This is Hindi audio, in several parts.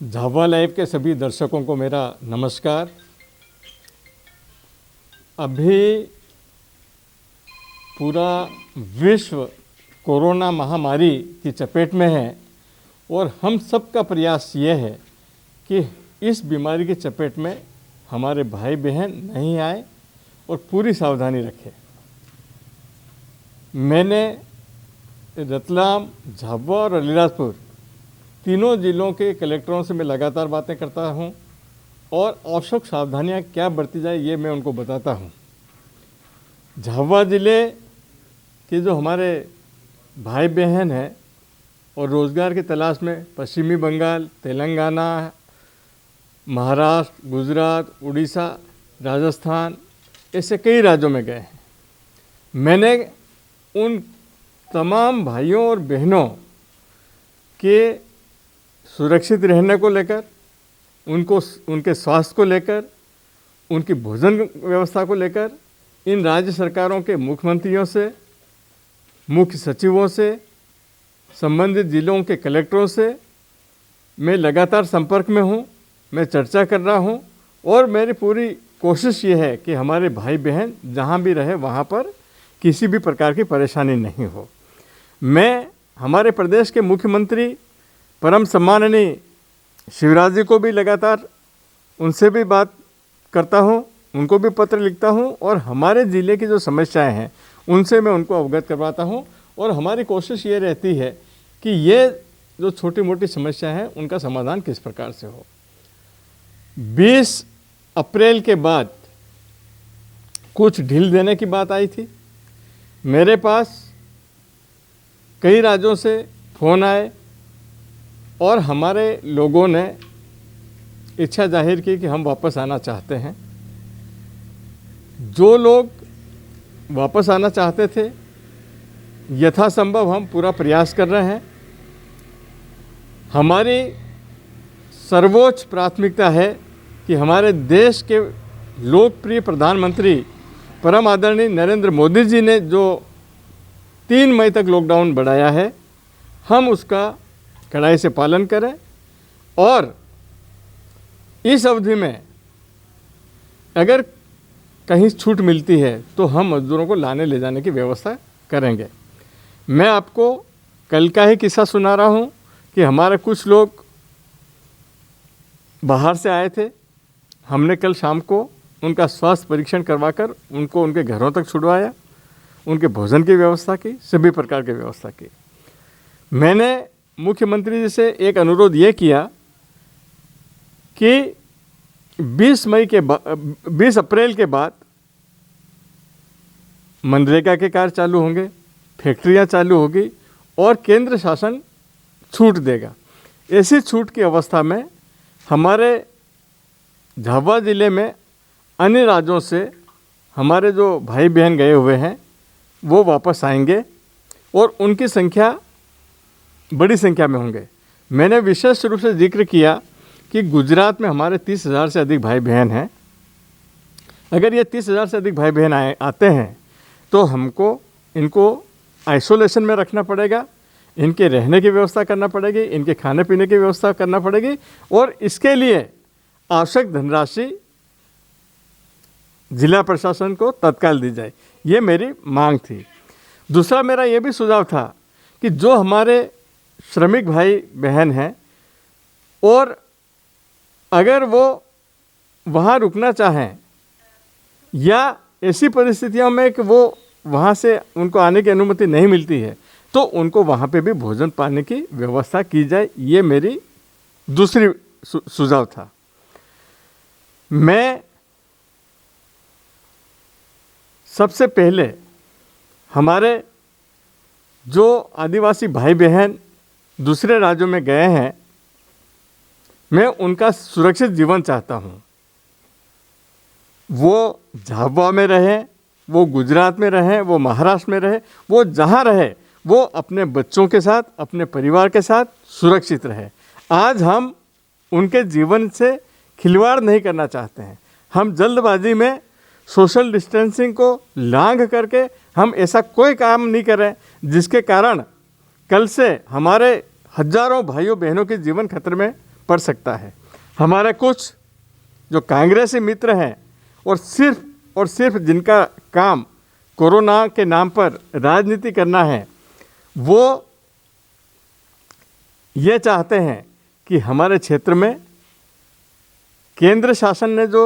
झाबुआ लाइव के सभी दर्शकों को मेरा नमस्कार। अभी पूरा विश्व कोरोना महामारी की चपेट में है और हम सब का प्रयास ये है कि इस बीमारी की चपेट में हमारे भाई बहन नहीं आए और पूरी सावधानी रखें। मैंने रतलाम, झाबुआ और अलीराजपुर तीनों जिलों के कलेक्टरों से मैं लगातार बातें करता हूं और आवश्यक सावधानियां क्या बरती जाए ये मैं उनको बताता हूं। झाबुआ ज़िले के जो हमारे भाई बहन हैं और रोज़गार की तलाश में पश्चिमी बंगाल, तेलंगाना, महाराष्ट्र, गुजरात, उड़ीसा, राजस्थान ऐसे कई राज्यों में गए हैं। मैंने उन तमाम भाइयों और बहनों के सुरक्षित रहने को लेकर, उनके स्वास्थ्य को लेकर, उनकी भोजन व्यवस्था को लेकर इन राज्य सरकारों के मुख्यमंत्रियों से, मुख्य सचिवों से, संबंधित जिलों के कलेक्टरों से मैं लगातार संपर्क में हूँ। मैं चर्चा कर रहा हूँ और मेरी पूरी कोशिश ये है कि हमारे भाई बहन जहाँ भी रहे वहाँ पर किसी भी प्रकार की परेशानी नहीं हो। मैं हमारे प्रदेश के मुख्यमंत्री परम सम्माननीय शिवराज जी को भी लगातार उनसे भी बात करता हूँ, उनको भी पत्र लिखता हूँ और हमारे ज़िले की जो समस्याएं हैं उनसे मैं उनको अवगत करवाता हूँ। और हमारी कोशिश ये रहती है कि ये जो छोटी मोटी समस्याएं हैं उनका समाधान किस प्रकार से हो। 20 अप्रैल के बाद कुछ ढील देने की बात आई थी। मेरे पास कई राज्यों से फ़ोन आए और हमारे लोगों ने इच्छा जाहिर की कि हम वापस आना चाहते हैं। जो लोग वापस आना चाहते थे यथासंभव हम पूरा प्रयास कर रहे हैं। हमारी सर्वोच्च प्राथमिकता है कि हमारे देश के लोकप्रिय प्रधानमंत्री परम आदरणीय नरेंद्र मोदी जी ने जो 3 मई तक लॉकडाउन बढ़ाया है हम उसका कड़ाई से पालन करें और इस अवधि में अगर कहीं छूट मिलती है तो हम मजदूरों को लाने ले जाने की व्यवस्था करेंगे। मैं आपको कल का ही किस्सा सुना रहा हूँ कि हमारे कुछ लोग बाहर से आए थे। हमने कल शाम को उनका स्वास्थ्य परीक्षण करवाकर उनको उनके घरों तक छुड़वाया, उनके भोजन की व्यवस्था की, सभी प्रकार की व्यवस्था की। मैंने मुख्यमंत्री जी से एक अनुरोध ये किया कि 20 अप्रैल के बाद मनरेगा के कार्य चालू होंगे, फैक्ट्रियां चालू होगी और केंद्र शासन छूट देगा। ऐसी छूट की अवस्था में हमारे झाबुआ ज़िले में अन्य राज्यों से हमारे जो भाई बहन गए हुए हैं वो वापस आएंगे और उनकी संख्या बड़ी संख्या में होंगे। मैंने विशेष रूप से जिक्र किया कि गुजरात में हमारे 30,000 से अधिक भाई बहन हैं। अगर ये 30,000 से अधिक भाई बहन आते हैं तो हमको इनको आइसोलेशन में रखना पड़ेगा, इनके रहने की व्यवस्था करना पड़ेगी, इनके खाने पीने की व्यवस्था करना पड़ेगी और इसके लिए आवश्यक धनराशि जिला प्रशासन को तत्काल दी जाए, ये मेरी मांग थी। दूसरा मेरा ये भी सुझाव था कि जो हमारे श्रमिक भाई बहन हैं और अगर वो वहाँ रुकना चाहें या ऐसी परिस्थितियों में कि वो वहाँ से उनको आने की अनुमति नहीं मिलती है तो उनको वहाँ पे भी भोजन पानी की व्यवस्था की जाए, ये मेरी दूसरी सुझाव था। मैं सबसे पहले हमारे जो आदिवासी भाई बहन दूसरे राज्यों में गए हैं मैं उनका सुरक्षित जीवन चाहता हूँ। वो झाबुआ में रहें, वो गुजरात में रहें, वो महाराष्ट्र में रहें, वो जहाँ रहे वो अपने बच्चों के साथ, अपने परिवार के साथ सुरक्षित रहे। आज हम उनके जीवन से खिलवाड़ नहीं करना चाहते हैं। हम जल्दबाजी में सोशल डिस्टेंसिंग को लांघ करके हम ऐसा कोई काम नहीं करें जिसके कारण कल से हमारे हजारों भाइयों बहनों के जीवन खतरे में पड़ सकता है। हमारे कुछ जो कांग्रेसी मित्र हैं और सिर्फ जिनका काम कोरोना के नाम पर राजनीति करना है, वो ये चाहते हैं कि हमारे क्षेत्र में केंद्र शासन ने जो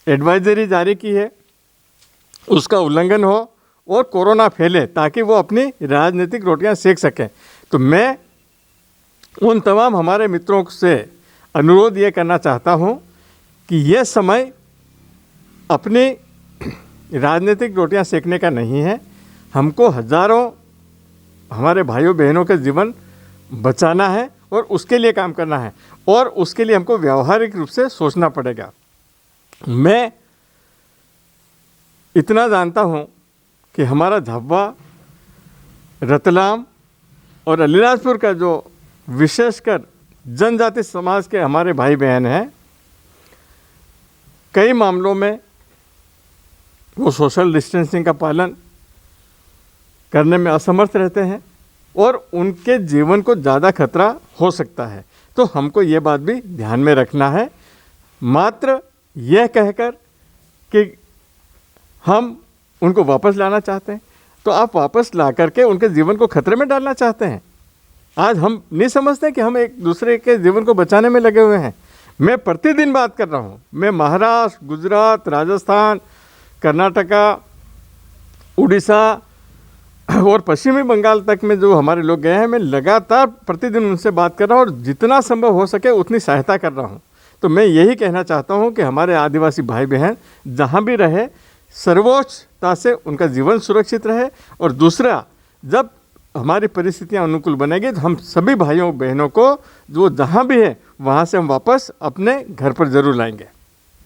एडवाइजरी जारी की है उसका उल्लंघन हो और कोरोना फैले, ताकि वो अपनी राजनीतिक रोटियां सेक सकें। तो मैं उन तमाम हमारे मित्रों से अनुरोध ये करना चाहता हूँ कि ये समय अपनी राजनीतिक रोटियां सेकने का नहीं है। हमको हजारों हमारे भाइयों बहनों के जीवन बचाना है और उसके लिए काम करना है, और उसके लिए हमको व्यावहारिक रूप से सोचना पड़ेगा। मैं इतना जानता हूँ कि हमारा झाबुआ, रतलाम और अलीराजपुर का जो विशेषकर जनजाति समाज के हमारे भाई बहन हैं, कई मामलों में वो सोशल डिस्टेंसिंग का पालन करने में असमर्थ रहते हैं और उनके जीवन को ज़्यादा खतरा हो सकता है। तो हमको ये बात भी ध्यान में रखना है। मात्र यह कहकर कि हम उनको वापस लाना चाहते हैं, तो आप वापस ला करके उनके जीवन को खतरे में डालना चाहते हैं। आज हम नहीं समझते कि हम एक दूसरे के जीवन को बचाने में लगे हुए हैं। मैं प्रतिदिन बात कर रहा हूँ। मैं महाराष्ट्र, गुजरात, राजस्थान, कर्नाटका, उड़ीसा और पश्चिमी बंगाल तक में जो हमारे लोग गए हैं, मैं लगातार प्रतिदिन उनसे बात कर रहा हूँ और जितना संभव हो सके उतनी सहायता कर रहा हूँ। तो मैं यही कहना चाहता हूँ कि हमारे आदिवासी भाई बहन जहाँ भी रहे, सर्वोच्चता से उनका जीवन सुरक्षित रहे, और दूसरा, जब हमारी परिस्थितियाँ अनुकूल बनेगी तो हम सभी भाइयों बहनों को जो जहाँ भी है वहाँ से हम वापस अपने घर पर ज़रूर लाएंगे।